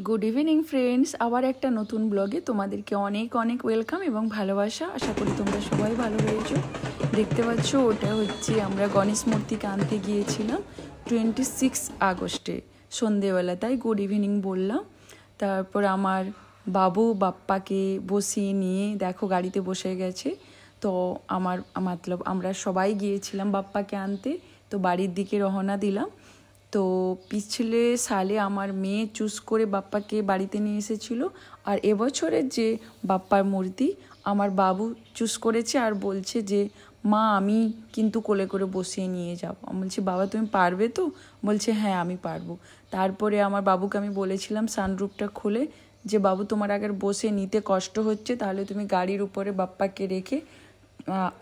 Good evening friends आबार एक नतून ब्लगे तुम्हादेरके अनेक अनेक वेलकाम एवं भालोबासा आशा करी तोमरा सबाई भालो रयेछो। देखते पाচ্ছ ওটা হচ্ছে আমরা গণেশ মূর্তিকে আনতে গিয়েছিলাম 26 আগস্টে সন্ধ্যেবেলা, তাই গুড ইভিনিং বললাম। তারপর আমার বাবু বাপ্পাকে বসিয়ে নিয়ে দেখো গাড়িতে বসে গেছে। তো আমার মতলব আমরা সবাই গিয়েছিলাম বাপ্পাকে আনতে, তো বাড়ির দিকে রওনা দিলাম। তো পিছলে সালে আমার মেয়ে চুজ করে বাপ্পাকে বাড়িতে নিয়ে এসেছিলো, আর এবছরের যে বাপ্পার মূর্তি আমার বাবু চুজ করেছে আর বলছে যে মা আমি কিন্তু কোলে করে বসিয়ে নিয়ে যাব। আমি বলছি বাবা তুমি পারবে তো? বলছে হ্যাঁ আমি পারবো। তারপরে আমার বাবুকে আমি বলেছিলাম সানরুফটা খুলে যে বাবু তোমার আগে বসে নিতে কষ্ট হচ্ছে, তাহলে তুমি গাড়ির উপরে বাপ্পাকে রেখে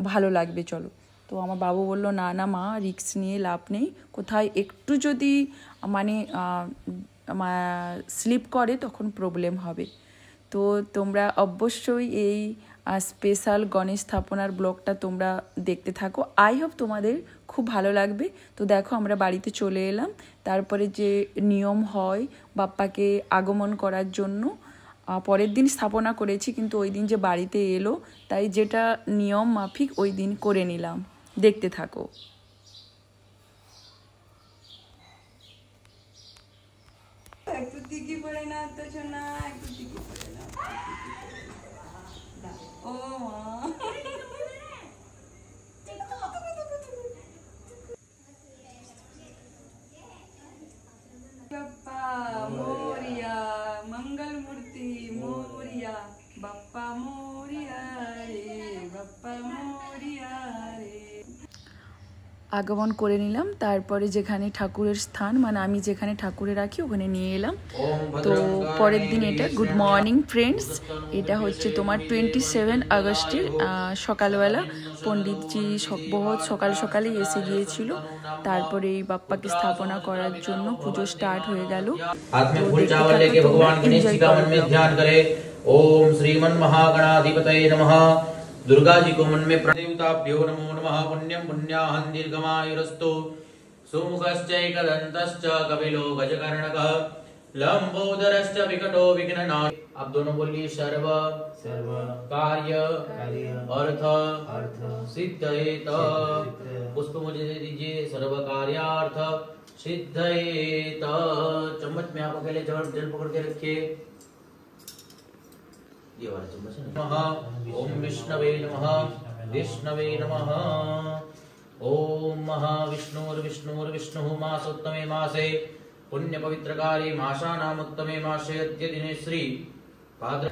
ভালো লাগবে চলো। তো আমার বাবু বলল না না মা রিস্ক নিয়ে লাভ নেই, কোথায় একটু যদি মানে স্লিপ করে তখন প্রবলেম হবে। তো তোমরা অবশ্যই এই স্পেশাল গণেশ স্থাপনার ব্লগটা তোমরা দেখতে থাকো, আই হোপ তোমাদের খুব ভালো লাগবে। তো দেখো আমরা বাড়িতে চলে এলাম। তারপরে যে নিয়ম হয় বাপ্পাকে আগমন করার জন্য, পরের দিন স্থাপনা করেছি কিন্তু ওই দিন যে বাড়িতে এলো তাই যেটা নিয়ম মাফিক ওই দিন করে নিলাম। দেখতে থাকো। একটু দিকে পড়ে না তো শোনা, একটু দিকে পড়ে না। ও মা बाप्पा मोरिया, मंगल मूर्ति मोरिया, बाप्पा मोरिया रे, बाप्पा मोरिया रे। আগমন করে নিলাম। তারপরে যেখানে ঠাকুরের স্থান মানে আমি যেখানে ঠাকুরে রাখি ওখানে নিয়ে এলাম। তো পরের দিন এটা গুড মর্নিং ফ্রেন্ডস, এটা হচ্ছে তোমার 27 আগস্টের সকালবেলা পণ্ডিতজি বহুত সকাল সকালেই এসে গিয়েছিল। তারপরে এই বাপ্পাকে স্থাপনা করার জন্য পুজো স্টার্ট হয়ে গেল। ओम श्रीमन महागणाधिपतये नमः। दुर्गा जी को मन में प्रणदेवताभ्यो नमो नमः। पुण्यं पुण्याहं दीर्घमायुरस्तु। सुमुखश्चैकदन्तश्च कपिलो गजकर्णकः लंबोदरश्च विकटो विघ्ननाश। आप दोनों बोलिए सर्व सर्व कार्य अर्थ सिद्धयेत। पुष्प मुझे दे दीजिए। सर्व कार्यार्थ सिद्धयेत। चम्मच में आप अकेले जल पकड़ के रखिए। ये वाला चम्मच है नमः। ओम विष्णवे नमः। विष्णवे नमः। ओम महाविष्णुर्विष्णुर्विष्णुः मासोत्तमे मासे पुण्य पवित्रकारे मासानामुत्तमे मासे अद्य दिने श्री भाद्र।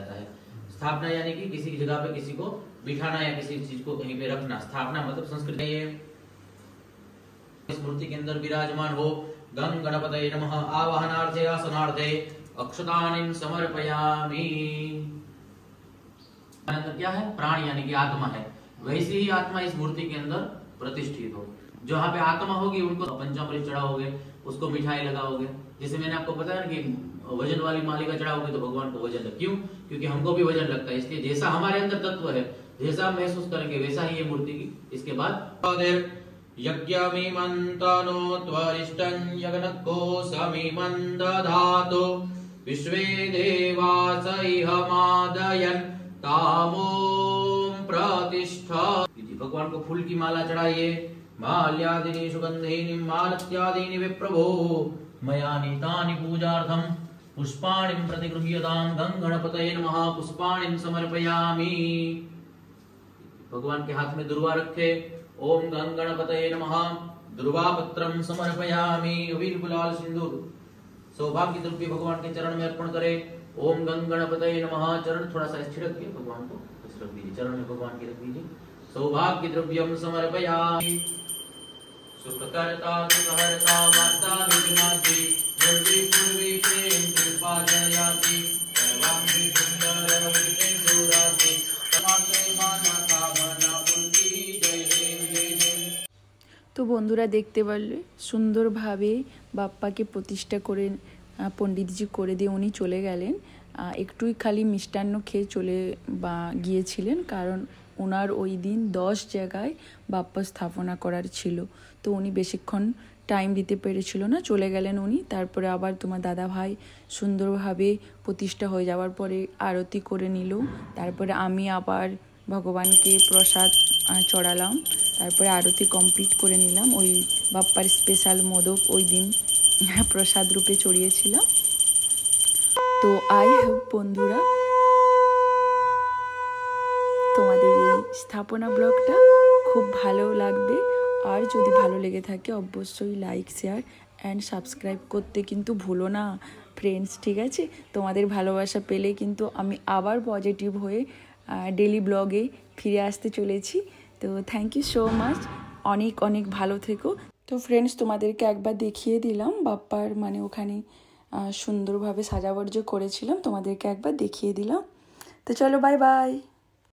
स्थापना यानी कि किसी की जगह पे किसी को बिठाना या किसी चीज को कहीं पे रखना। स्थापना मतलब संस्कृत है। इस मूर्ति के अंदर विराजमान हो। गं गणपतये नमः। आवाहनार्थे आसनार्थे अक्षतानि समर्पयामि। अंदर क्या है? प्राण यानी कि आत्मा है। वैसी ही आत्मा इस मूर्ति के अंदर प्रतिष्ठित हो। जहाँ पे आत्मा होगी उनको पंचामृत चढ़ाओगे, उसको मिठाई लगाओगे। जैसे मैंने आपको बताया कि वजन वाली मालिका चढ़ाओगे तो भगवान को वजन लगता। क्यों? क्योंकि हमको भी वजन लगता है, इसलिए जैसा हमारे अंदर तत्व है जैसा महसूस करेंगे वैसा ही ये मूर्ति की। इसके बाद यज्ञमिमन्तनो त्वरिष्टं यज्ञको समिमन्दधातु विश्वे देवासैहमादयन् तामोम प्रतिष्ठा। भगवान को फूल की माला चढ़ाइए। माल्यादीनि सुगंधीनि मालत्यादीनि विप्रभो मया नीतानि पूजार्थं पुष्पाणि प्रतिगृह्यतां। गं गणपतये नमः। पुष्पाणि समर्पयामि। भगवान के हाथ में दुर्वा रखे। ओम गं गणपतये नमः। दुर्वा पत्रं समर्पयामि। अबीर गुलाल सिंदूर सौभाग्य द्रव्य भगवान के चरण में अर्पण करें। ओम गं गणपतये नमः। चरण थोड़ा सा छिड़क के भगवान को रख दीजिए, चरण में भगवान की रख दीजिए। सौभाग्य द्रव्यम समर्पयामि। सुखकर्ता सुखहर्ता माता विघ्नासी दुर्गे पूर्वे प्रेम कृपा जयाति सर्वांगी सुंदर विघ्नेश्वरासी समाते मानता बना पुंजी जय देव जय देव। তো বন্ধুরা দেখতে পারলে সুন্দরভাবে বাপ্পাকে প্রতিষ্ঠা করে পণ্ডিতজি করে দিয়ে উনি চলে গেলেন। একটুই খালি মিষ্টান্ন খেয়ে চলে গিয়েছিলেন, কারণ ওনার ওই দিন 10 জায়গায় বাপ্পা স্থাপনা করার ছিল। তো উনি বেশিক্ষণ টাইম দিতে পেরেছিল না, চলে গেলেন উনি। তারপরে আবার তোমার দাদা ভাই সুন্দরভাবে প্রতিষ্ঠা হয়ে যাওয়ার পরে আরতি করে নিল। তারপরে আমি আবার ভগবানকে প্রসাদ চড়ালাম। তারপরে আরতি কমপ্লিট করে নিলাম। ওই বাপ্পার স্পেশাল মোদক ওই দিন প্রসাদ রূপে চড়িয়েছিলাম। তো আই হোপ বন্ধুরা তোমাদের এই স্থাপনা ব্লগটা খুব ভালো লাগবে। আর যদি ভালো লেগে থাকে অবশ্যই লাইক, শেয়ার অ্যান্ড সাবস্ক্রাইব করতে কিন্তু ভুলো না ফ্রেন্ডস, ঠিক আছে? তোমাদের ভালোবাসা পেলে কিন্তু আমি আবার পজিটিভ হয়ে ডেলি ব্লগে ফিরে আসতে চলেছি। তো থ্যাংক ইউ সো মাচ, অনেক অনেক ভালো থেকো। তো ফ্রেন্ডস, তোমাদেরকে একবার দেখিয়ে দিলাম বাপ্পার মানে ওখানে সুন্দরভাবে সাজাবর্জ করেছিলাম, তোমাদেরকে একবার দেখিয়ে দিলাম। তো চলো, বাই বাই।